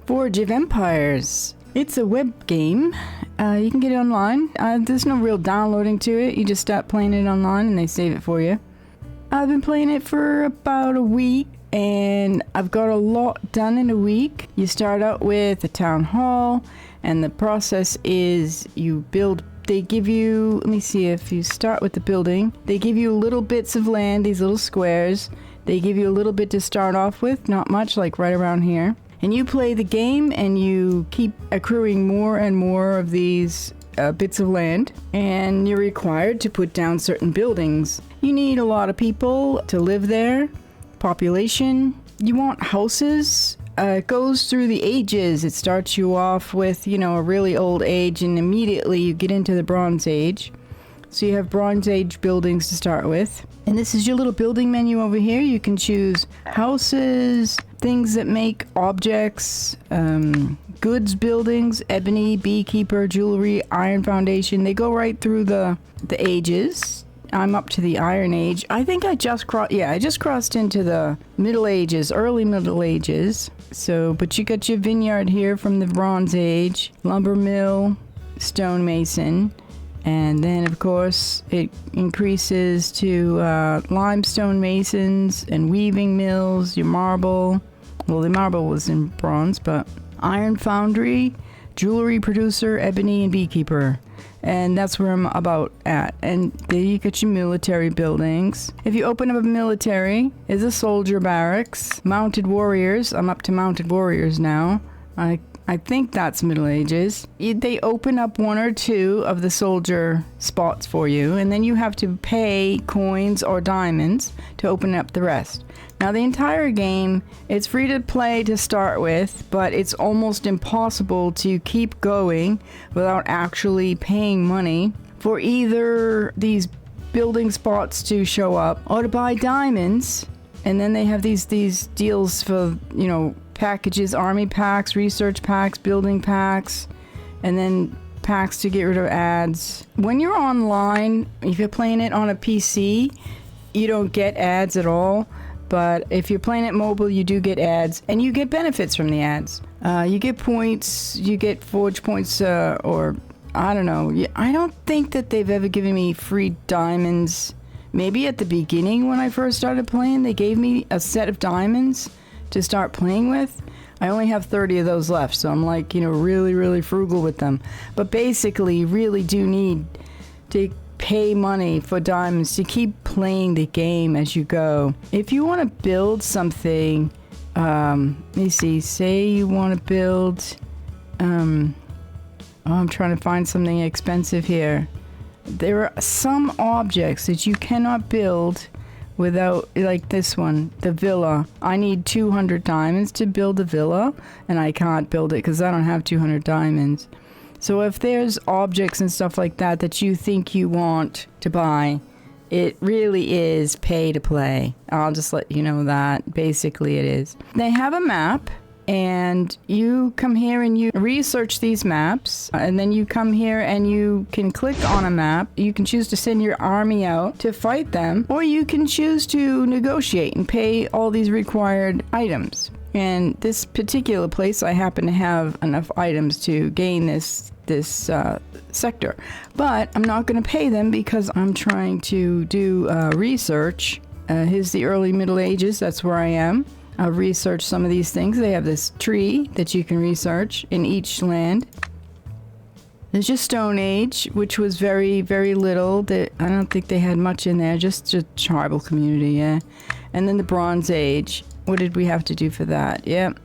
Forge of Empires. It's a web game. You can get it online. There's no real downloading to it. You just start playing it online and they save it for you. I've been playing it for about a week and I've got a lot done in a week. You start out with a town hall and the process is you build. They give you, let me see, if you start with the building, they give you little bits of land, these little squares. They give you a little bit to start off with, not much, like right around here. And you play the game and you keep accruing more and more of these bits of land. And you're required to put down certain buildings. You need a lot of people to live there. Population. You want houses. It goes through the ages. It starts you off with, a really old age and immediately you get into the Bronze Age. So you have Bronze Age buildings to start with. And this is your little building menu over here. You can choose houses, things that make objects, goods buildings, ebony, beekeeper, jewelry, iron foundation. They go right through the ages. I'm up to the Iron Age. I think I just crossed into the Middle Ages, early Middle Ages. So, but you got your vineyard here from the Bronze Age, lumber mill, stonemason. And then, of course, it increases to limestone masons and weaving mills, your marble. Well, the marble was in bronze, but iron foundry, jewelry producer, ebony, and beekeeper. And that's where I'm about at. And there you get your military buildings. If you open up a military, is a soldier barracks, mounted warriors. I'm up to mounted warriors now. I think that's Middle Ages. They open up one or two of the soldier spots for you, and then you have to pay coins or diamonds to open up the rest. Now, the entire game, it's free to play to start with, but it's almost impossible to keep going without actually paying money for either these building spots to show up or to buy diamonds. And then they have these deals for, packages, army packs, research packs, building packs, and then packs to get rid of ads. When you're online, if you're playing it on a PC, you don't get ads at all. But if you're playing it mobile, you do get ads, and you get benefits from the ads. You get points, you get forge points, or I don't know. I don't think that they've ever given me free diamonds. Maybe at the beginning when I first started playing, they gave me a set of diamonds to start playing with. I only have 30 of those left, so I'm like, really, really frugal with them. But basically, you really do need to pay money for diamonds to keep playing the game as you go. If you want to build something, let me see, say you want to build, I'm trying to find something expensive here. There are some objects that you cannot build without, like this one, the villa. I need 200 diamonds to build the villa, and I can't build it because I don't have 200 diamonds. So if there's objects and stuff like that that you think you want to buy, it really is pay to play. I'll just let you know that. Basically it is. They have a map, and you come here and you research these maps, and then you come here and you can click on a map. You can choose to send your army out to fight them, or you can choose to negotiate and pay all these required items. And this particular place, I happen to have enough items to gain this sector, but I'm not going to pay them because I'm trying to do research. Here's the early Middle Ages. That's where I am. I've researched some of these things. They have this tree that you can research in each land. There's just Stone Age, which was very, very little. I don't think they had much in there, just a tribal community, yeah. And then the Bronze Age. What did we have to do for that? Yep.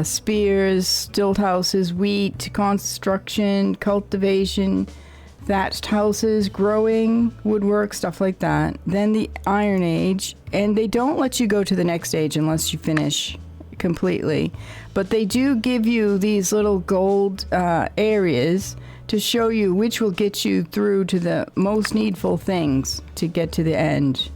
Spears, stilt houses, wheat, construction, cultivation, thatched houses, growing, woodwork, stuff like that. Then the Iron Age, and they don't let you go to the next age unless you finish completely. But they do give you these little gold areas to show you which will get you through to the most needful things to get to the end.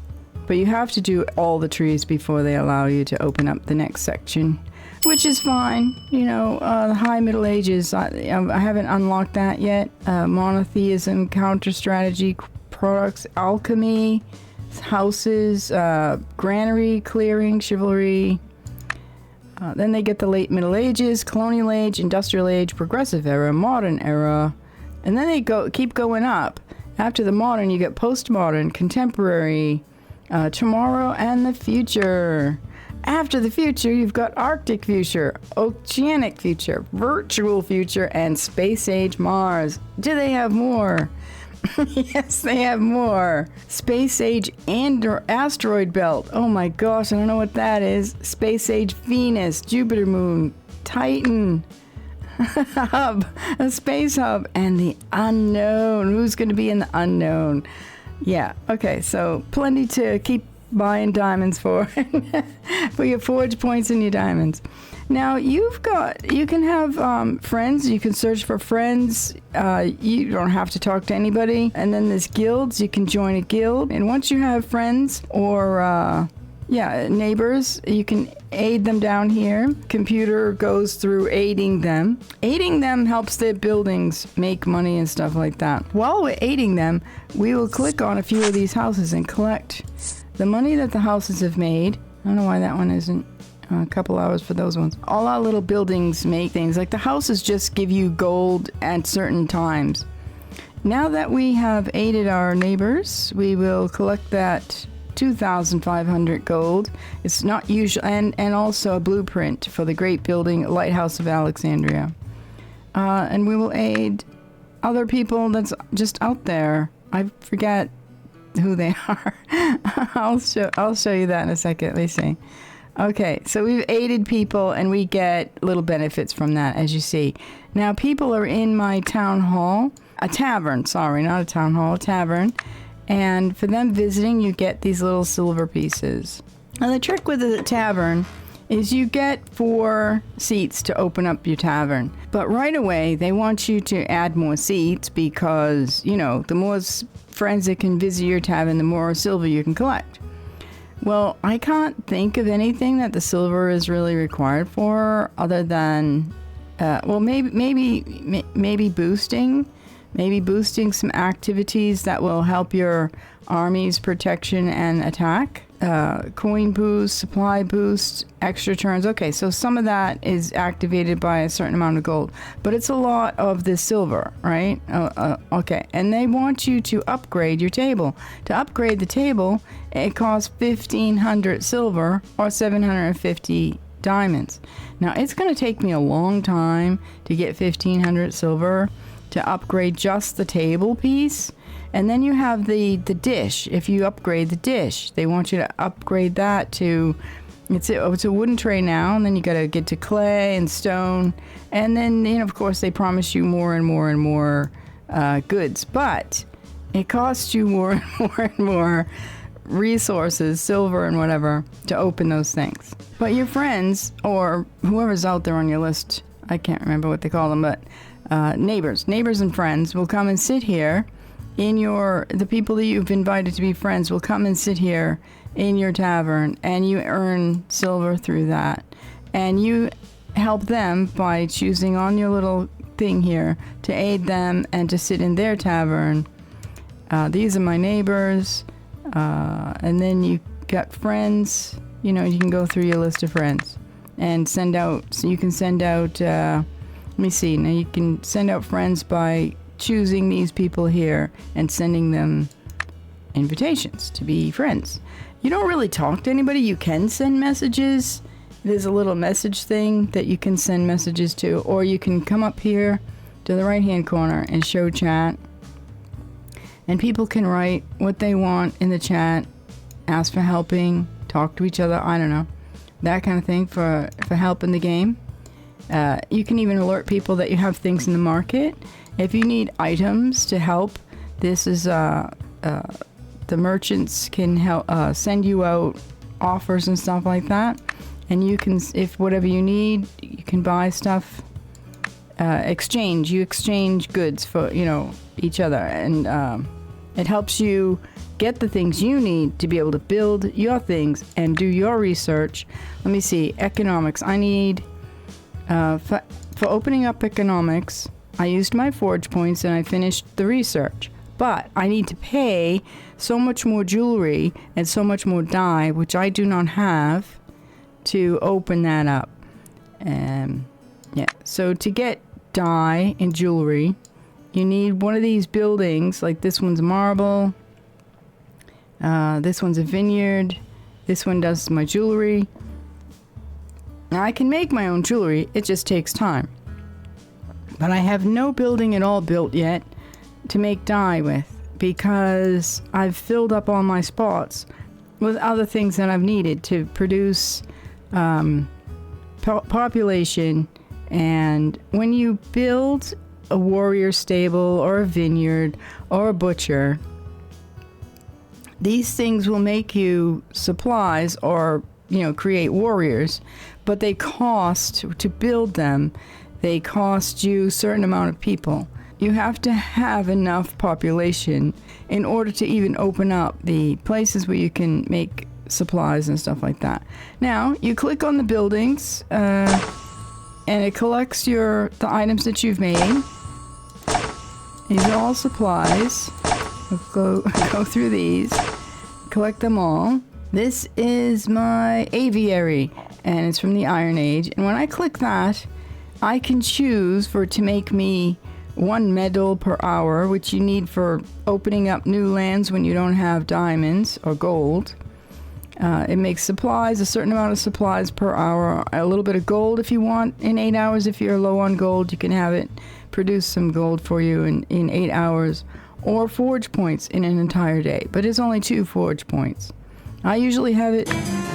But you have to do all the trees before they allow you to open up the next section, which is fine. The High Middle Ages, I haven't unlocked that yet. Monotheism, counter-strategy, products, alchemy, houses, granary, clearing, chivalry. Then they get the late Middle Ages, Colonial Age, Industrial Age, Progressive Era, Modern Era, and then they keep going up. After the modern, you get postmodern, contemporary, tomorrow, and the future. After the future, you've got Arctic future, oceanic future, virtual future, and space age Mars. Do they have more? Yes, they have more. Space age and asteroid belt. Oh my gosh, I don't know what that is. Space age Venus, Jupiter moon, Titan, hub, a space hub, and the unknown. Who's going to be in the unknown? Yeah, okay, so plenty to keep buying diamonds for your forge points and your diamonds. Now you can have friends. You can search for friends. You don't have to talk to anybody. And then there's guilds. You can join a guild. And once you have friends or neighbors, you can aid them down here. Computer goes through aiding them. Aiding them helps their buildings make money and stuff like that. While we're aiding them, we will click on a few of these houses and collect the money that the houses have made. I don't know why that one isn't. A couple hours for those ones. All our little buildings make things. Like the houses just give you gold at certain times. Now that we have aided our neighbors, we will collect that 2,500 gold. It's not usual, and also a blueprint for the great building Lighthouse of Alexandria. And we will aid other people that's just out there. I forget who they are. I'll show you that in a second. Let me see. Okay, so we've aided people and we get little benefits from that, as you see. Now, people are in my town hall, a tavern, sorry, not a town hall, a tavern. And for them visiting, you get these little silver pieces. Now, the trick with the tavern is you get 4 seats to open up your tavern. But right away, they want you to add more seats because, you know, the more friends that can visit your tavern, the more silver you can collect. Well, I can't think of anything that the silver is really required for other than, maybe boosting. Maybe boosting some activities that will help your army's protection and attack. Coin boost, supply boost, extra turns. Okay, so some of that is activated by a certain amount of gold. But it's a lot of the silver, right? Okay, and they want you to upgrade your table. To upgrade the table, it costs 1,500 silver or 750 diamonds. Now, it's going to take me a long time to get 1,500 silver to upgrade just the table piece. And then you have the dish. If you upgrade the dish, they want you to upgrade that to, it's a wooden tray now, and then you got to get to clay and stone. And then, you know, of course, they promise you more and more and more goods. But it costs you more and more and more resources, silver and whatever, to open those things. But your friends, or whoever's out there on your list, I can't remember what they call them, but neighbors and friends will come and sit here in the people that you've invited to be friends will come and sit here in your tavern, and you earn silver through that. And you help them by choosing on your little thing here to aid them and to sit in their tavern. These are my neighbors. And then you got friends. You know, you can go through your list of friends and send out, so you can send out, let me see, now you can send out friends by choosing these people here and sending them invitations to be friends. You don't really talk to anybody. You can send messages. There's a little message thing that you can send messages to, or you can come up here to the right hand corner and show chat, and people can write what they want in the chat, ask for helping, talk to each other, I don't know, that kind of thing for help in the game. You can even alert people that you have things in the market. If you need items to help, this is the merchants can help send you out offers and stuff like that, and you can, if whatever you need, you can buy stuff. You exchange goods for, you know, each other, and it helps you get the things you need to be able to build your things and do your research. Let me see, economics. I need for opening up economics, I used my forge points and I finished the research. But I need to pay so much more jewelry and so much more dye, which I do not have, to open that up. Yeah, so to get dye and jewelry, you need one of these buildings. Like this one's marble, this one's a vineyard, this one does my jewelry. Now I can make my own jewelry, it just takes time. But I have no building at all built yet to make dye with, because I've filled up all my spots with other things that I've needed to produce population. And when you build a warrior stable or a vineyard or a butcher, these things will make you supplies or, you know, create warriors, but they cost to build them. They cost you a certain amount of people. You have to have enough population in order to even open up the places where you can make supplies and stuff like that. Now, you click on the buildings, and it collects the items that you've made. These are all supplies. We'll go through these, collect them all. This is my aviary, and it's from the Iron Age. And when I click that, I can choose for it to make me 1 medal per hour, which you need for opening up new lands when you don't have diamonds or gold. It makes supplies, a certain amount of supplies per hour, a little bit of gold if you want in 8 hours. If you're low on gold, you can have it produce some gold for you in 8 hours, or forge points in an entire day. But it's only 2 forge points. I usually have it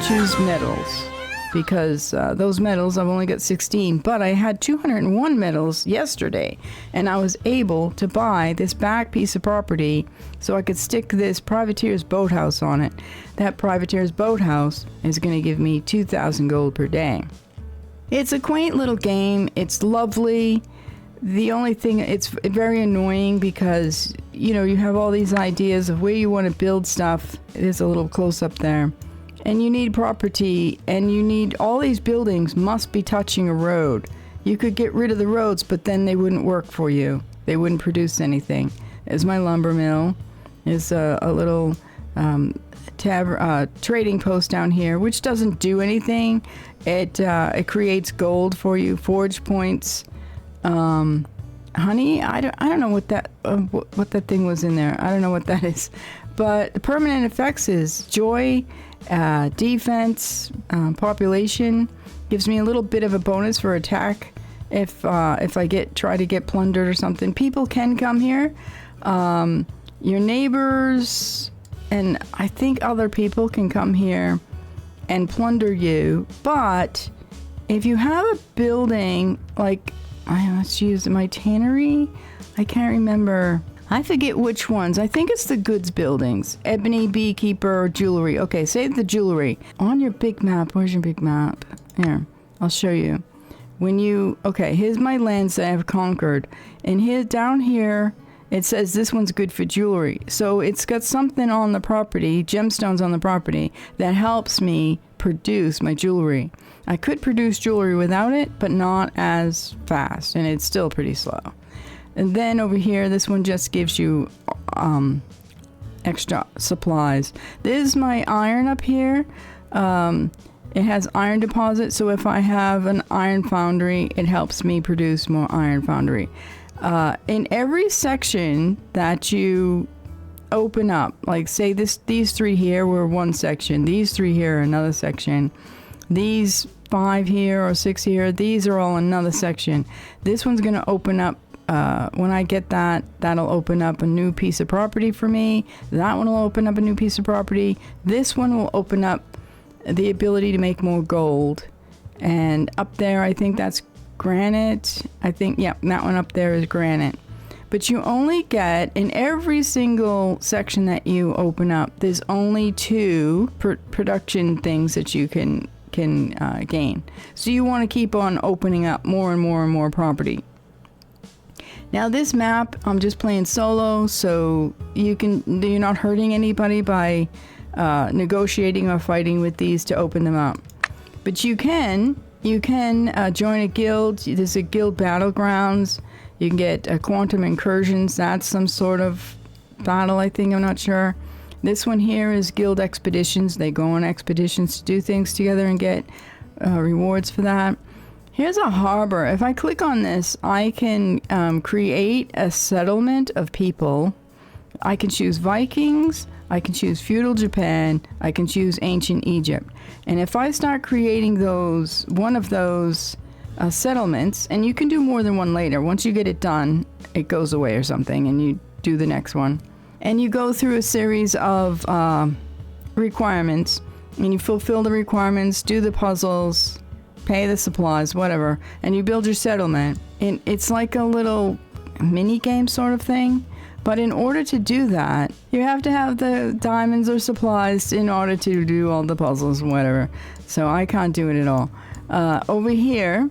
choose medals, because those medals, I've only got 16, but I had 201 medals yesterday, and I was able to buy this back piece of property so I could stick this privateer's boathouse on it. That privateer's boathouse is going to give me 2,000 gold per day. It's a quaint little game. It's lovely. The only thing, it's very annoying because, you know, you have all these ideas of where you want to build stuff. There's a little close up there. And you need property, and you need all these buildings must be touching a road. You could get rid of the roads, but then they wouldn't work for you. They wouldn't produce anything. There's my lumber mill. There's a little trading post down here, which doesn't do anything. It creates gold for you, forge points, honey. I don't know what that thing was in there. I don't know what that is. But the permanent effects is joy, defense, population. Gives me a little bit of a bonus for attack if I try to get plundered or something. People can come here. Your neighbors and I think other people can come here and plunder you. But if you have a building like, let's use my tannery. I can't remember. I forget which ones. I think it's the goods buildings. Ebony, beekeeper, jewelry. Okay, save the jewelry. On your big map. Where's your big map? Here, I'll show you. Okay, here's my lands that I've conquered. And here, down here, it says this one's good for jewelry. So it's got something on the property, gemstones on the property, that helps me produce my jewelry. I could produce jewelry without it, but not as fast. And it's still pretty slow. And then over here, this one just gives you extra supplies. This is my iron up here. It has iron deposit, so if I have an iron foundry, it helps me produce more iron foundry. In every section that you open up, like say these 3 here were one section, these 3 here are another section, these 5 here or 6 here, these are all another section. This one's going to open up. When I get that'll open up a new piece of property for me. That one will open up a new piece of property. This one will open up the ability to make more gold. And up there, I think that's granite. I think, yeah, that one up there is granite. But you only get, in every single section that you open up, there's only 2 production things that you can gain. So you want to keep on opening up more and more and more property. Now this map, I'm just playing solo, so you're not hurting anybody by negotiating or fighting with these to open them up. But you can join a guild. There's a guild battlegrounds. You can get quantum incursions. That's some sort of battle, I think. I'm not sure. This one here is guild expeditions. They go on expeditions to do things together and get rewards for that. Here's a harbor. If I click on this, I can create a settlement of people. I can choose Vikings, I can choose feudal Japan, I can choose ancient Egypt. And if I start creating one of those settlements, and you can do more than one later. Once you get it done, it goes away or something, and you do the next one. And you go through a series of requirements, and you fulfill the requirements, do the puzzles, pay the supplies, whatever, and you build your settlement. And it's like a little mini game sort of thing. But in order to do that, you have to have the diamonds or supplies in order to do all the puzzles and whatever. So I can't do it at all. Over here,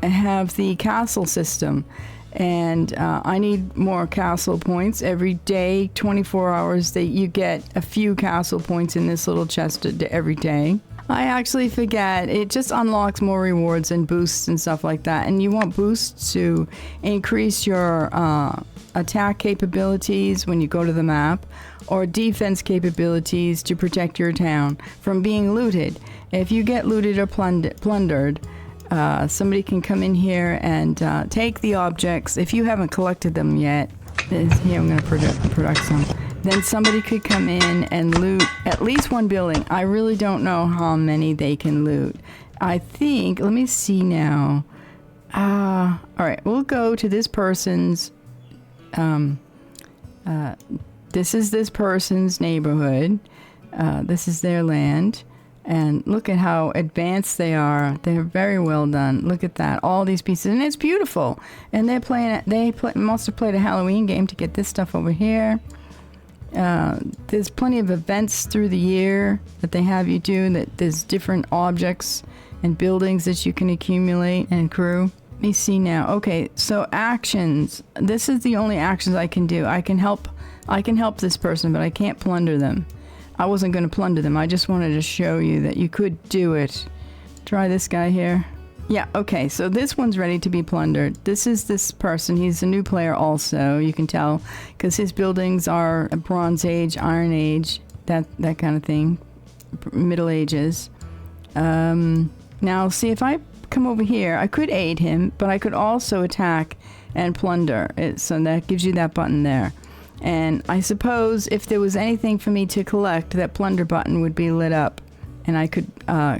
I have the castle system. And I need more castle points. Every day, 24 hours, you get a few castle points in this little chest every day. I actually forget. It just unlocks more rewards and boosts and stuff like that. And you want boosts to increase your attack capabilities when you go to the map, or defense capabilities to protect your town from being looted. If you get looted or plundered, somebody can come in here and take the objects. If you haven't collected them yet, here I'm going to product some. Then somebody could come in and loot at least one building. I really don't know how many they can loot. I think, let me see now. All right, we'll go to this person's, this is this person's neighborhood. This is their land. And look at how advanced they are. They're very well done. Look at that. All these pieces. And it's beautiful. And they must have played a Halloween game to get this stuff over here. There's plenty of events through the year that they have you do. That there's different objects and buildings that you can accumulate and accrue. Let me see now. Okay, so actions. This is the only actions I can do. I can help this person, but I can't plunder them. I wasn't going to plunder them. I just wanted to show you that you could do it. Try this guy here. Yeah, okay, so this one's ready to be plundered. This is this person. He's a new player also, you can tell, because his buildings are Bronze Age, Iron Age, that kind of thing. Middle Ages. Now, see, if I come over here, I could aid him, but I could also attack and plunder. So that gives you that button there. And I suppose if there was anything for me to collect, that plunder button would be lit up. And I could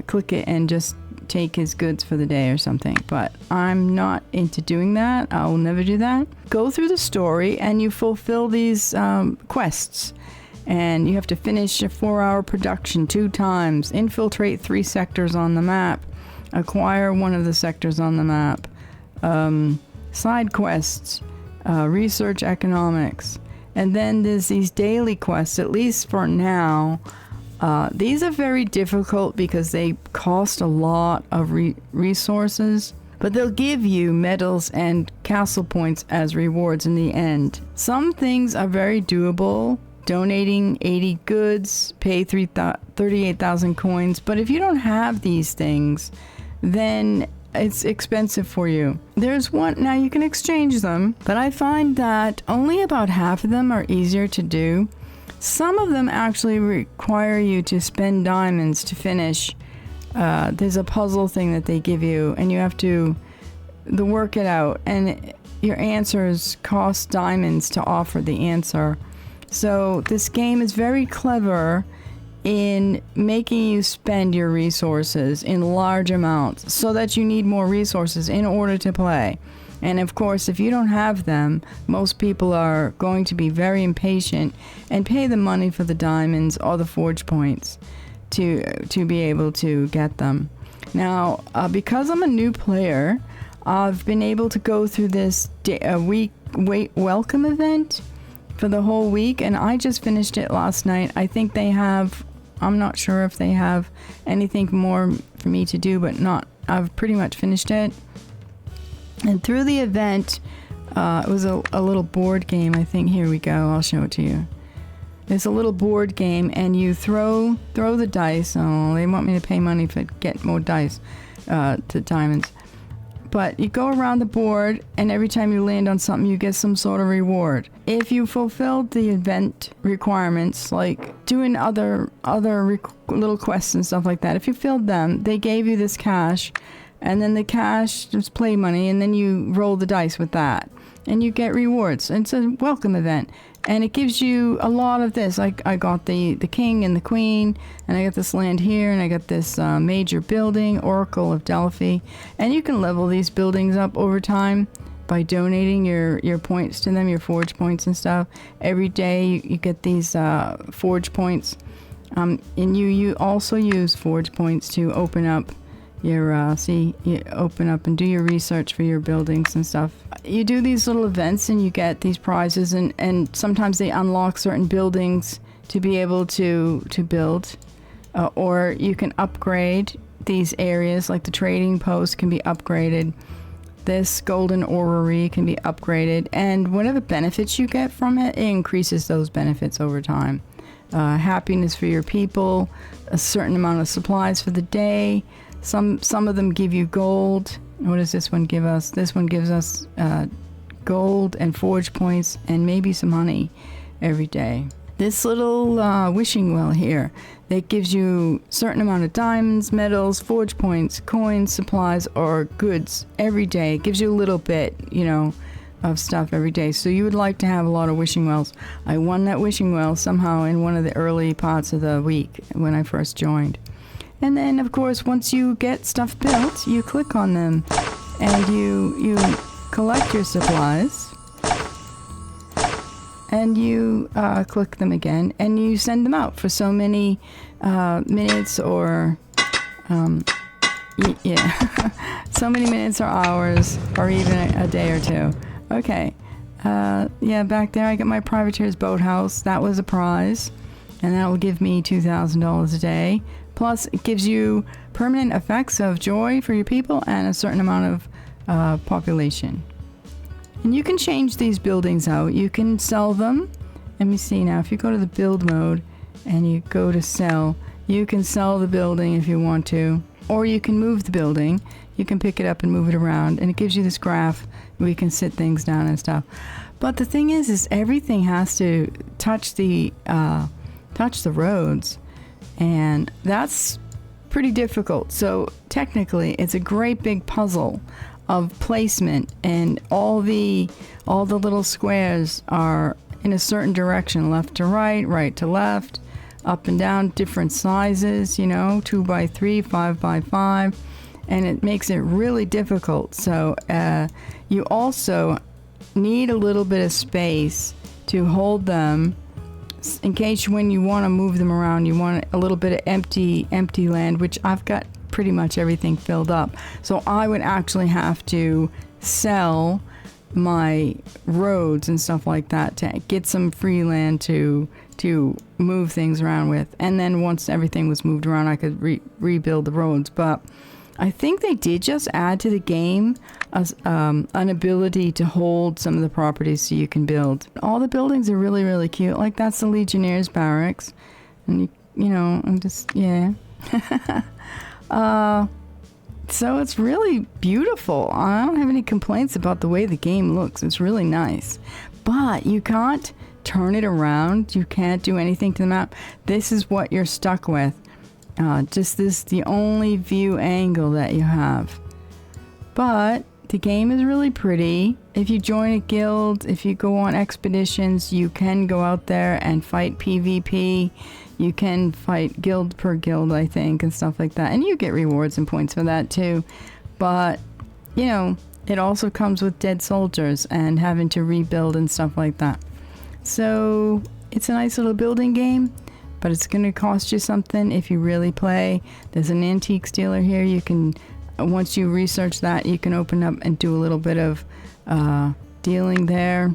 click it and just take his goods for the day or something. But I'm not into doing that. I will never do that. Go through the story and you fulfill these quests. And you have to finish a 4-hour production 2 times. Infiltrate 3 sectors on the map. Acquire one of the sectors on the map. Side quests. Research economics. And then there's these daily quests, at least for now. These are very difficult because they cost a lot of resources, but they'll give you medals and castle points as rewards in the end. Some things are very doable, donating 80 goods, pay 38,000 coins, but if you don't have these things, then it's expensive for you. There's one, now you can exchange them, but I find that only about half of them are easier to do. Some of them actually require you to spend diamonds to finish. There's a puzzle thing that they give you, and you have to work it out, and your answers cost diamonds to offer the answer. So this game is very clever in making you spend your resources in large amounts so that you need more resources in order to play. And of course, if you don't have them, most people are going to be very impatient and pay the money for the diamonds or the forge points to be able to get them. Now, because I'm a new player, I've been able to go through this welcome event for the whole week, and I just finished it last night. I think they have, I'm not sure if they have anything more for me to do, but I've pretty much finished it. And through the event, it was a little board game, I think. Here we go. I'll show it to you. It's a little board game, and you throw the dice. Oh, they want me to pay money to get more dice to diamonds. But you go around the board, and every time you land on something, you get some sort of reward. If you fulfilled the event requirements, like doing other little quests and stuff like that, if you filled them, they gave you this cash. and then the cash is play money, and then you roll the dice with that, and you get rewards. It's a welcome event, and it gives you a lot of this. I got the king and the queen, and I got this land here, and I got this major building, Oracle of Delphi, and you can level these buildings up over time by donating your points to them, your forge points and stuff. Every day you get these forge points, and you also use forge points to open up your you open up and do your research for your buildings and stuff. You do these little events and you get these prizes, and sometimes they unlock certain buildings to be able to build, or you can upgrade these areas, like the trading post can be upgraded. This golden orrery can be upgraded, and whatever benefits you get from it, it increases those benefits over time. Happiness for your people, a certain amount of supplies for the day. Some of them give you gold. What does this one give us? This one gives us gold and forge points and maybe some honey every day. This little wishing well here, that gives you a certain amount of diamonds, metals, forge points, coins, supplies, or goods every day. It gives you a little bit, of stuff every day. So you would like to have a lot of wishing wells. I won that wishing well somehow in one of the early parts of the week when I first joined. And then, of course, once you get stuff built, you click on them and you collect your supplies. And you click them again, and you send them out for so many minutes or, so many minutes or hours, or even a day or two. Okay, back there I got my privateer's boathouse. That was a prize, and that will give me $2,000 a day. Plus, it gives you permanent effects of joy for your people and a certain amount of population. And you can change these buildings out. You can sell them. Let me see now. If you go to the build mode and you go to sell, you can sell the building if you want to. Or you can move the building. You can pick it up and move it around. And it gives you this graph where you can sit things down and stuff. But the thing is everything has to touch the roads. And that's pretty difficult. So technically, it's a great big puzzle of placement, and all the little squares are in a certain direction, left to right, right to left, up and down, different sizes, 2 by 3, 5 by 5, and it makes it really difficult. So you also need a little bit of space to hold them in case when you want to move them around, you want a little bit of empty land, which I've got pretty much everything filled up. So I would actually have to sell my roads and stuff like that to get some free land to move things around with. And then once everything was moved around, I could rebuild the roads. But I think they did just add to the game an ability to hold some of the properties so you can build. All the buildings are really, really cute. Like that's the Legionnaires barracks. And I'm just, yeah. So it's really beautiful. I don't have any complaints about the way the game looks. It's really nice. But you can't turn it around. You can't do anything to the map. This is what you're stuck with. Just this, the only view angle that you have. But the game is really pretty. If you join a guild, if you go on expeditions, you can go out there and fight PvP. You can fight guild per guild, I think, and stuff like that. And you get rewards and points for that too. But, it also comes with dead soldiers and having to rebuild and stuff like that. So it's a nice little building game, but it's going to cost you something if you really play. There's an antiques dealer here. You can, once you research that, you can open up and do a little bit of dealing there.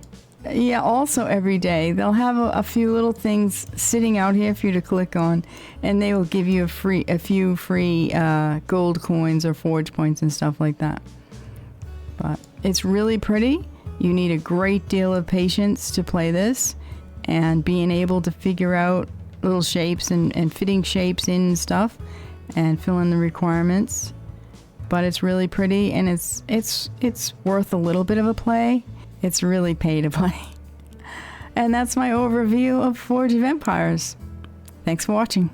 Yeah, also every day they'll have a few little things sitting out here for you to click on, and they will give you a few free gold coins or forge points and stuff like that. But it's really pretty. You need a great deal of patience to play this, and being able to figure out little shapes and fitting shapes in and stuff, and fill in the requirements. But it's really pretty, and it's worth a little bit of a play. It's really pay to play. And that's my overview of Forge of Empires. Thanks for watching.